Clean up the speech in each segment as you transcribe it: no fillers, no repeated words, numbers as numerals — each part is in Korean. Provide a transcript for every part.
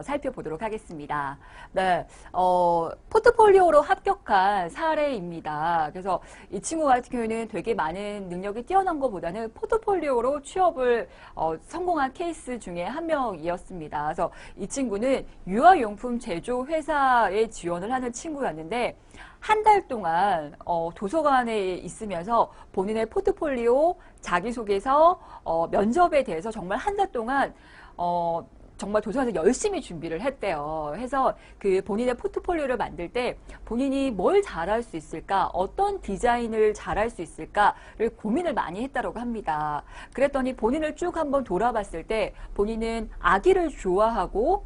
살펴보도록 하겠습니다. 네, 포트폴리오로 합격한 사례입니다. 그래서 이 친구 같은 경우에는 되게 많은 능력이 뛰어난 것보다는 포트폴리오로 취업을 성공한 케이스 중에 한 명이었습니다. 그래서 이 친구는 유아용품 제조 회사에 지원을 하는 친구였는데 한 달 동안 도서관에 있으면서 본인의 포트폴리오, 자기소개서, 면접에 대해서 정말 한 달 동안 정말 도서관에서 열심히 준비를 했대요. 해서 그 본인의 포트폴리오를 만들 때 본인이 뭘 잘할 수 있을까, 어떤 디자인을 잘할 수 있을까를 고민을 많이 했다고 합니다. 그랬더니 본인을 쭉 한번 돌아봤을 때 본인은 아기를 좋아하고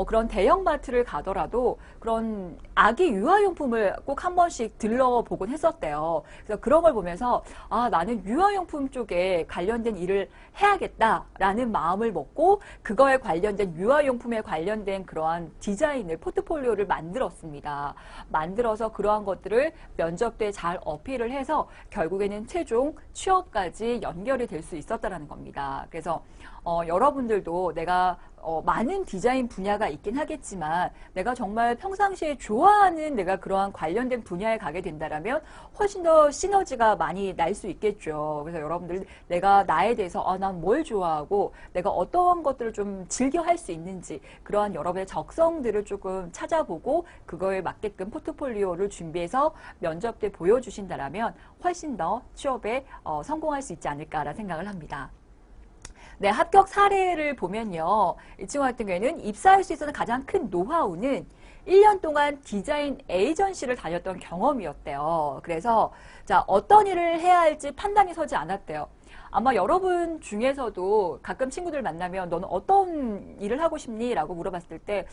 그런 대형마트를 가더라도 그런 아기 유아용품을 꼭 한 번씩 들러보곤 했었대요. 그래서 그런 걸 보면서 아, 나는 유아용품 쪽에 관련된 일을 해야겠다라는 마음을 먹고 그거에 관련된 유아용품에 관련된 그러한 디자인을 포트폴리오를 만들었습니다. 만들어서 그러한 것들을 면접 때 잘 어필을 해서 결국에는 최종 취업까지 연결이 될 수 있었다는 겁니다. 그래서 여러분들도 내가 많은 디자인 분야가 있긴 하겠지만 내가 정말 평상시에 좋아하는 내가 그러한 관련된 분야에 가게 된다면 훨씬 더 시너지가 많이 날 수 있겠죠. 그래서 여러분들 내가 나에 대해서 난 뭘 좋아하고 내가 어떠한 것들을 좀 즐겨 할 수 있는지 그러한 여러분의 적성들을 조금 찾아보고 그거에 맞게끔 포트폴리오를 준비해서 면접 때 보여주신다면 훨씬 더 취업에 성공할 수 있지 않을까라는 생각을 합니다. 네, 합격 사례를 보면요. 이 친구 같은 경우에는 입사할 수 있었던 가장 큰 노하우는 1년 동안 디자인 에이전시를 다녔던 경험이었대요. 그래서 자, 어떤 일을 해야 할지 판단이 서지 않았대요. 아마 여러분 중에서도 가끔 친구들 만나면 너는 어떤 일을 하고 싶니? 라고 물어봤을 때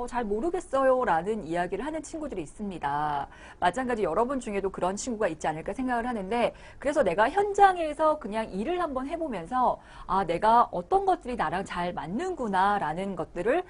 잘 모르겠어요 라는 이야기를 하는 친구들이 있습니다. 마찬가지 여러분 중에도 그런 친구가 있지 않을까 생각을 하는데 그래서 내가 현장에서 그냥 일을 한번 해보면서 아, 내가 어떤 것들이 나랑 잘 맞는구나 라는 것들을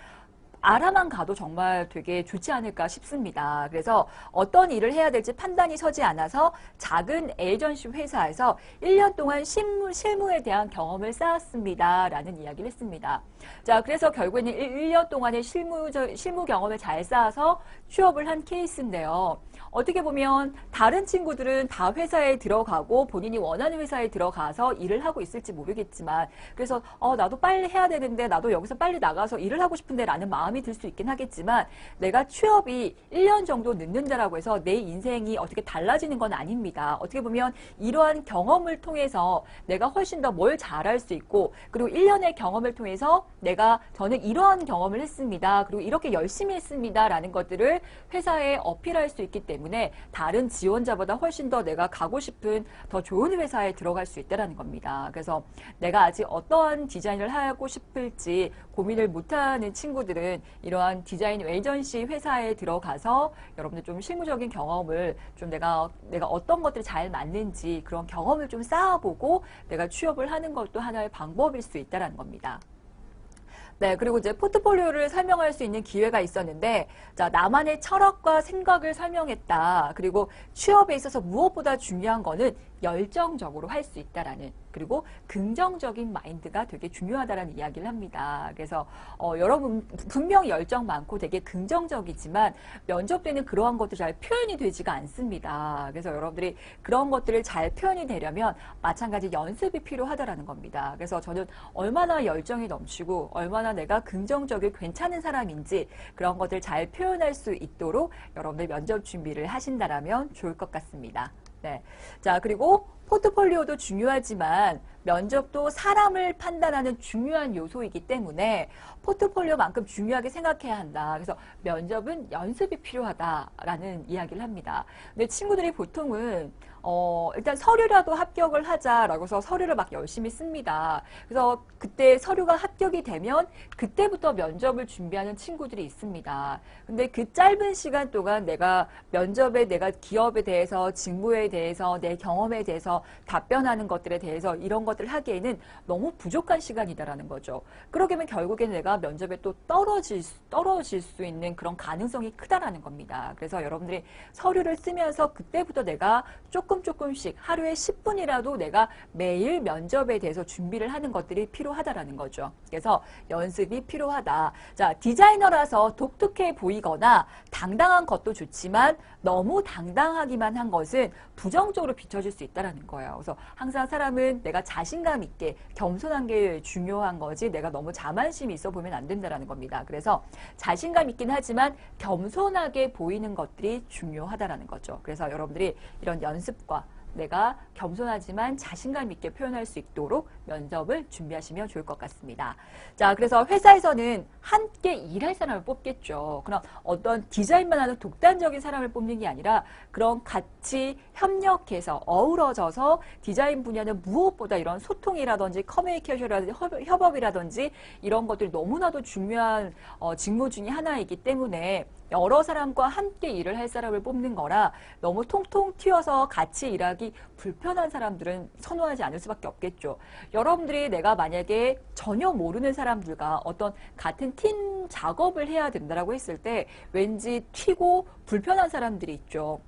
알아만 가도 정말 되게 좋지 않을까 싶습니다. 그래서 어떤 일을 해야 될지 판단이 서지 않아서 작은 에이전시 회사에서 1년 동안 실무에 대한 경험을 쌓았습니다. 라는 이야기를 했습니다. 자, 그래서 결국에는 1년 동안의 실무 경험을 잘 쌓아서 취업을 한 케이스인데요. 어떻게 보면 다른 친구들은 다 회사에 들어가고 본인이 원하는 회사에 들어가서 일을 하고 있을지 모르겠지만 그래서 나도 빨리 해야 되는데 나도 여기서 빨리 나가서 일을 하고 싶은데 라는 마음이 들 수 있긴 하겠지만 내가 취업이 1년 정도 늦는다라고 해서 내 인생이 어떻게 달라지는 건 아닙니다. 어떻게 보면 이러한 경험을 통해서 내가 훨씬 더 뭘 잘할 수 있고 그리고 1년의 경험을 통해서 저는 이러한 경험을 했습니다. 그리고 이렇게 열심히 했습니다. 라는 것들을 회사에 어필할 수 있기 때문에 다른 지원자보다 훨씬 더 내가 가고 싶은 더 좋은 회사에 들어갈 수 있다는 겁니다. 그래서 내가 아직 어떠한 디자인을 하고 싶을지 고민을 못하는 친구들은 이러한 디자인 에이전시 회사에 들어가서 여러분들 좀 실무적인 경험을 좀 내가 어떤 것들이 잘 맞는지 그런 경험을 좀 쌓아보고 내가 취업을 하는 것도 하나의 방법일 수 있다는 겁니다. 네, 그리고 이제 포트폴리오를 설명할 수 있는 기회가 있었는데, 자, 나만의 철학과 생각을 설명했다. 그리고 취업에 있어서 무엇보다 중요한 거는 열정적으로 할 수 있다라는, 그리고 긍정적인 마인드가 되게 중요하다라는 이야기를 합니다. 그래서 여러분 분명히 열정 많고 되게 긍정적이지만 면접 때는 그러한 것도 잘 표현이 되지가 않습니다. 그래서 여러분들이 그런 것들을 잘 표현이 되려면 마찬가지 연습이 필요하다라는 겁니다. 그래서 저는 얼마나 열정이 넘치고 얼마나 내가 긍정적이고 괜찮은 사람인지 그런 것들 잘 표현할 수 있도록 여러분들 면접 준비를 하신다라면 좋을 것 같습니다. 네. 자, 그리고 포트폴리오도 중요하지만 면접도 사람을 판단하는 중요한 요소이기 때문에 포트폴리오만큼 중요하게 생각해야 한다. 그래서 면접은 연습이 필요하다라는 이야기를 합니다. 근데 친구들이 보통은 일단 서류라도 합격을 하자라고 해서 서류를 막 열심히 씁니다. 그래서 그때 서류가 합격이 되면 그때부터 면접을 준비하는 친구들이 있습니다. 근데 그 짧은 시간 동안 내가 면접에 내가 기업에 대해서 직무에 대해서 내 경험에 대해서 보면서 답변하는 것들에 대해서 이런 것들을 하기에는 너무 부족한 시간이다라는 거죠. 그러게 되면 결국에는 내가 면접에 또 떨어질 수 있는 그런 가능성이 크다라는 겁니다. 그래서 여러분들이 서류를 쓰면서 그때부터 내가 조금씩 하루에 10분이라도 내가 매일 면접에 대해서 준비를 하는 것들이 필요하다라는 거죠. 그래서 연습이 필요하다. 자, 디자이너라서 독특해 보이거나 당당한 것도 좋지만 너무 당당하기만 한 것은 부정적으로 비춰질 수 있다는 거예요. 그래서 항상 사람은 내가 자신감 있게 겸손한 게 중요한 거지 내가 너무 자만심이 있어 보면 안 된다는 겁니다. 그래서 자신감 있긴 하지만 겸손하게 보이는 것들이 중요하다는 거죠. 그래서 여러분들이 이런 연습과 내가 겸손하지만 자신감 있게 표현할 수 있도록 면접을 준비하시면 좋을 것 같습니다. 자, 그래서 회사에서는 함께 일할 사람을 뽑겠죠. 그럼 어떤 디자인만 하는 독단적인 사람을 뽑는 게 아니라 그런 같이 협력해서 어우러져서 디자인 분야는 무엇보다 이런 소통이라든지 커뮤니케이션이라든지 협업이라든지 이런 것들이 너무나도 중요한 직무 중에 하나이기 때문에 여러 사람과 함께 일을 할 사람을 뽑는 거라 너무 통통 튀어서 같이 일하기 불편한 사람들은 선호하지 않을 수밖에 없겠죠. 여러분들이 내가 만약에 전혀 모르는 사람들과 어떤 같은 팀 작업을 해야 된다고 했을 때 왠지 튀고 불편한 사람들이 있죠.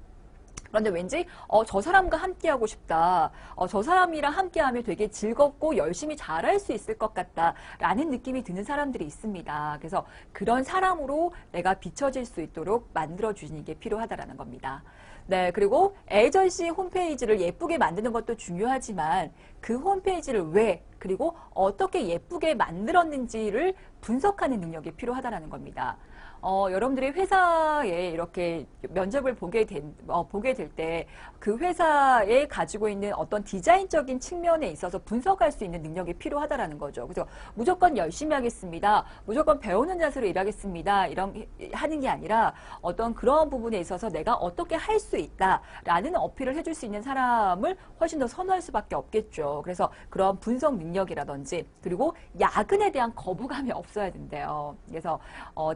그런데 왠지 저 사람과 함께하고 싶다. 저 사람이랑 함께하면 되게 즐겁고 열심히 잘할 수 있을 것 같다라는 느낌이 드는 사람들이 있습니다. 그래서 그런 사람으로 내가 비춰질 수 있도록 만들어주는 게 필요하다라는 겁니다. 네, 그리고 에이전시 홈페이지를 예쁘게 만드는 것도 중요하지만 그 홈페이지를 왜 그리고 어떻게 예쁘게 만들었는지를 분석하는 능력이 필요하다라는 겁니다. 여러분들이 회사에 이렇게 면접을 보게 될 때 그 회사에 가지고 있는 어떤 디자인적인 측면에 있어서 분석할 수 있는 능력이 필요하다라는 거죠. 그래서 무조건 열심히 하겠습니다. 무조건 배우는 자세로 일하겠습니다. 이런 하는 게 아니라 어떤 그런 부분에 있어서 내가 어떻게 할 수 있다라는 어필을 해줄 수 있는 사람을 훨씬 더 선호할 수밖에 없겠죠. 그래서 그런 분석 능력이라든지 그리고 야근에 대한 거부감이 없어야 된대요. 그래서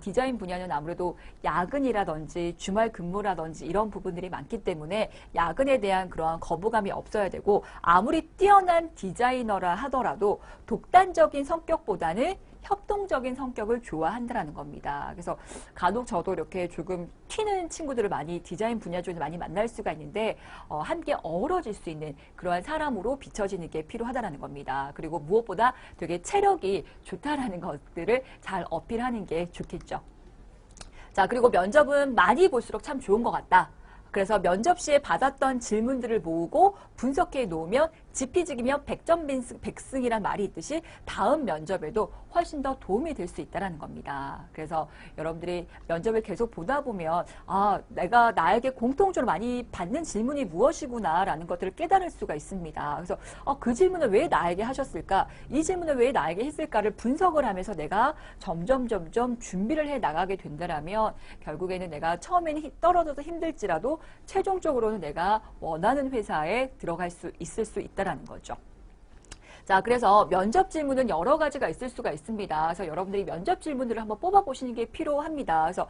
디자인 분야는 아무래도 야근이라든지 주말 근무라든지 이런 부분들이 많기 때문에 야근에 대한 그러한 거부감이 없어야 되고 아무리 뛰어난 디자이너라 하더라도 독단적인 성격보다는 협동적인 성격을 좋아한다는 겁니다. 그래서 간혹 저도 이렇게 조금 튀는 친구들을 많이 디자인 분야 중에 많이 만날 수가 있는데 함께 어우러질 수 있는 그러한 사람으로 비춰지는 게 필요하다는 겁니다. 그리고 무엇보다 되게 체력이 좋다라는 것들을 잘 어필하는 게 좋겠죠. 자, 그리고 면접은 많이 볼수록 참 좋은 것 같다. 그래서 면접 시에 받았던 질문들을 모으고 분석해 놓으면 지피지기면 백전백승이란 말이 있듯이 다음 면접에도 훨씬 더 도움이 될 수 있다는 겁니다. 그래서 여러분들이 면접을 계속 보다 보면 내가 나에게 공통적으로 많이 받는 질문이 무엇이구나라는 것들을 깨달을 수가 있습니다. 그래서 그 질문을 왜 나에게 하셨을까? 이 질문을 왜 나에게 했을까를 분석을 하면서 내가 점점 준비를 해 나가게 된다면 결국에는 내가 처음에는 떨어져서 힘들지라도 최종적으로는 내가 원하는 회사에 들어갈 수 있을 수 있다는 거죠. 자, 그래서 면접 질문은 여러 가지가 있을 수가 있습니다. 그래서 여러분들이 면접 질문들을 한번 뽑아보시는 게 필요합니다. 그래서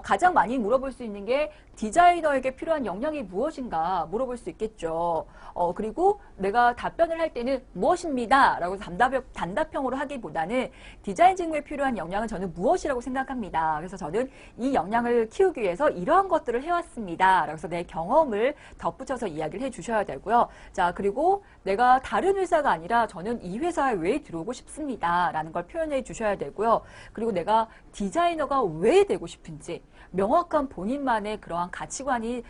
가장 많이 물어볼 수 있는 게 디자이너에게 필요한 역량이 무엇인가 물어볼 수 있겠죠. 그리고 내가 답변을 할 때는 무엇입니다 라고 단답형으로 하기보다는 디자인 직무에 필요한 역량은 저는 무엇이라고 생각합니다. 그래서 저는 이 역량을 키우기 위해서 이러한 것들을 해왔습니다. 그래서 내 경험을 덧붙여서 이야기를 해주셔야 되고요. 자, 그리고 내가 다른 회사가 아니라 저는 이 회사에 왜 들어오고 싶습니다 라는 걸 표현해 주셔야 되고요. 그리고 내가 디자이너가 왜 되고 싶은지 명확한 본인만의 그러한 가치관이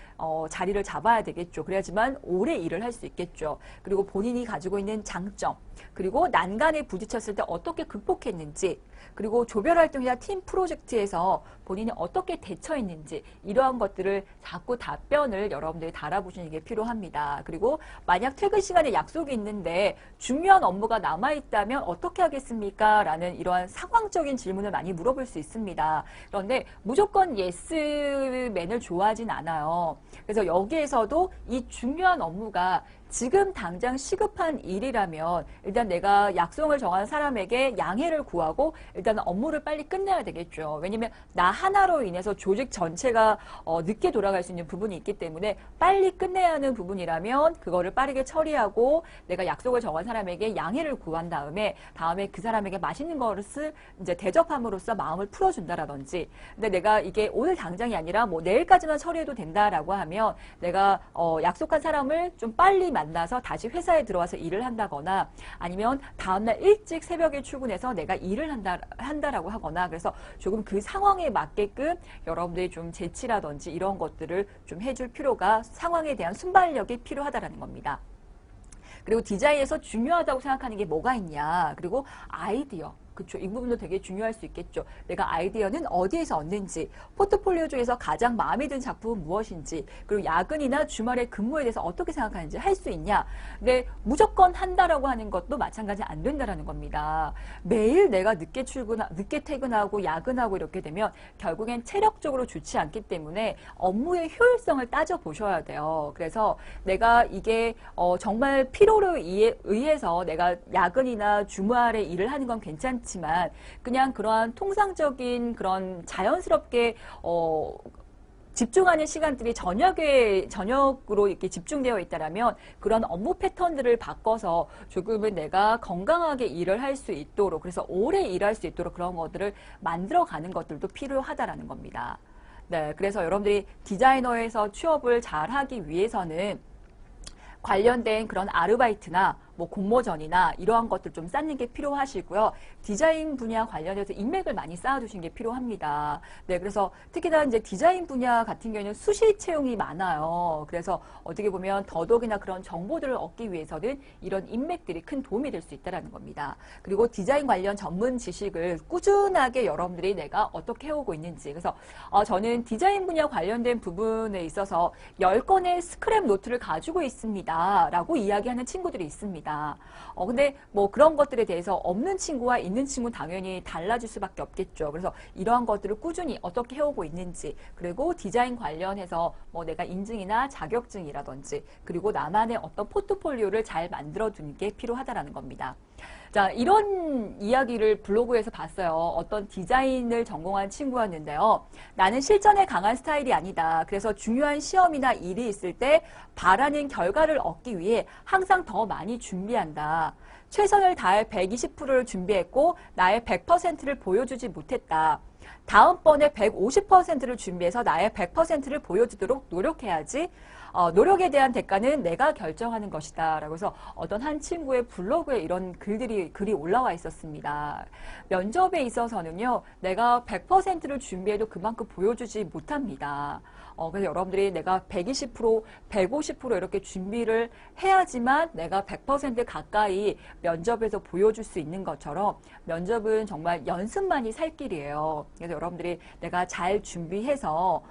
자리를 잡아야 되겠죠. 그래야지만 오래 일을 할 수 있겠죠. 그리고 본인이 가지고 있는 장점, 그리고 난간에 부딪혔을 때 어떻게 극복했는지, 그리고 조별활동이나 팀 프로젝트에서 본인이 어떻게 대처했는지 이러한 것들을 자꾸 답변을 여러분들이 달아보시는 게 필요합니다. 그리고 만약 퇴근 시간에 약속이 있는데 중요한 업무가 남아있다면 어떻게 하겠습니까? 라는 이러한 상황적인 질문을 많이 물어볼 수 있습니다. 그런데 무조건 예스맨을 좋아하진 않아요. 그래서 여기에서도 이 중요한 업무가 지금 당장 시급한 일이라면 일단 내가 약속을 정한 사람에게 양해를 구하고 일단 업무를 빨리 끝내야 되겠죠. 왜냐면 나 하나로 인해서 조직 전체가 늦게 돌아갈 수 있는 부분이 있기 때문에 빨리 끝내야 하는 부분이라면 그거를 빠르게 처리하고 내가 약속을 정한 사람에게 양해를 구한 다음에 그 사람에게 맛있는 것을 이제 대접함으로써 마음을 풀어준다라든지. 근데 내가 이게 오늘 당장이 아니라 뭐 내일까지만 처리해도 된다라고 하면 내가 약속한 사람을 좀 빨리 만나서 다시 회사에 들어와서 일을 한다거나 아니면 다음날 일찍 새벽에 출근해서 내가 일을 한다라고 하거나 그래서 조금 그 상황에 맞게끔 여러분들이 좀 재치라든지 이런 것들을 좀 해줄 필요가 상황에 대한 순발력이 필요하다라는 겁니다. 그리고 디자인에서 중요하다고 생각하는 게 뭐가 있냐. 그리고 아이디어. 그렇죠. 이 부분도 되게 중요할 수 있겠죠. 내가 아이디어는 어디에서 얻는지, 포트폴리오 중에서 가장 마음에 든 작품은 무엇인지, 그리고 야근이나 주말에 근무에 대해서 어떻게 생각하는지 할 수 있냐. 근데 무조건 한다라고 하는 것도 마찬가지 안 된다라는 겁니다. 매일 내가 늦게 퇴근하고 야근하고 이렇게 되면 결국엔 체력적으로 좋지 않기 때문에 업무의 효율성을 따져 보셔야 돼요. 그래서 내가 이게 정말 필요로 의해서 내가 야근이나 주말에 일을 하는 건 괜찮지만 그냥 그러한 통상적인 그런 자연스럽게 집중하는 시간들이 저녁으로 이렇게 집중되어 있다라면 그런 업무 패턴들을 바꿔서 조금은 내가 건강하게 일을 할 수 있도록 그래서 오래 일할 수 있도록 그런 것들을 만들어가는 것들도 필요하다라는 겁니다. 네, 그래서 여러분들이 디자이너에서 취업을 잘 하기 위해서는 관련된 그런 아르바이트나 뭐 공모전이나 이러한 것들 좀 쌓는 게 필요하시고요. 디자인 분야 관련해서 인맥을 많이 쌓아두신 게 필요합니다. 네, 그래서 특히나 이제 디자인 분야 같은 경우에는 수시 채용이 많아요. 그래서 어떻게 보면 더더욱이나 그런 정보들을 얻기 위해서는 이런 인맥들이 큰 도움이 될 수 있다는 겁니다. 그리고 디자인 관련 전문 지식을 꾸준하게 여러분들이 내가 어떻게 해오고 있는지. 그래서 저는 디자인 분야 관련된 부분에 있어서 10건의 스크랩 노트를 가지고 있습니다. 라고 이야기하는 친구들이 있습니다. 근데 뭐 그런 것들에 대해서 없는 친구와 있는 친구는 당연히 달라질 수밖에 없겠죠. 그래서 이러한 것들을 꾸준히 어떻게 해오고 있는지 그리고 디자인 관련해서 뭐 내가 인증이나 자격증이라든지 그리고 나만의 어떤 포트폴리오를 잘 만들어 두는 게 필요하다라는 겁니다. 자, 이런 이야기를 블로그에서 봤어요. 어떤 디자인을 전공한 친구였는데요. 나는 실전에 강한 스타일이 아니다. 그래서 중요한 시험이나 일이 있을 때 바라는 결과를 얻기 위해 항상 더 많이 준비한다. 최선을 다할 120%를 준비했고 나의 100%를 보여주지 못했다. 다음번에 150%를 준비해서 나의 100%를 보여주도록 노력해야지. 노력에 대한 대가는 내가 결정하는 것이다. 라고 해서 어떤 한 친구의 블로그에 이런 글이 올라와 있었습니다. 면접에 있어서는요, 내가 100%를 준비해도 그만큼 보여주지 못합니다. 그래서 여러분들이 내가 120%, 150% 이렇게 준비를 해야지만 내가 100% 가까이 면접에서 보여줄 수 있는 것처럼 면접은 정말 연습만이 살 길이에요. 그래서 여러분들이 내가 잘 준비해서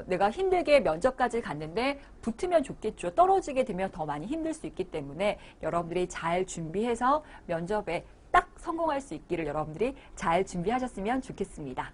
내가 힘들게 면접까지 갔는데 붙으면 좋겠죠. 떨어지게 되면 더 많이 힘들 수 있기 때문에 여러분들이 잘 준비해서 면접에 딱 성공할 수 있기를 여러분들이 잘 준비하셨으면 좋겠습니다.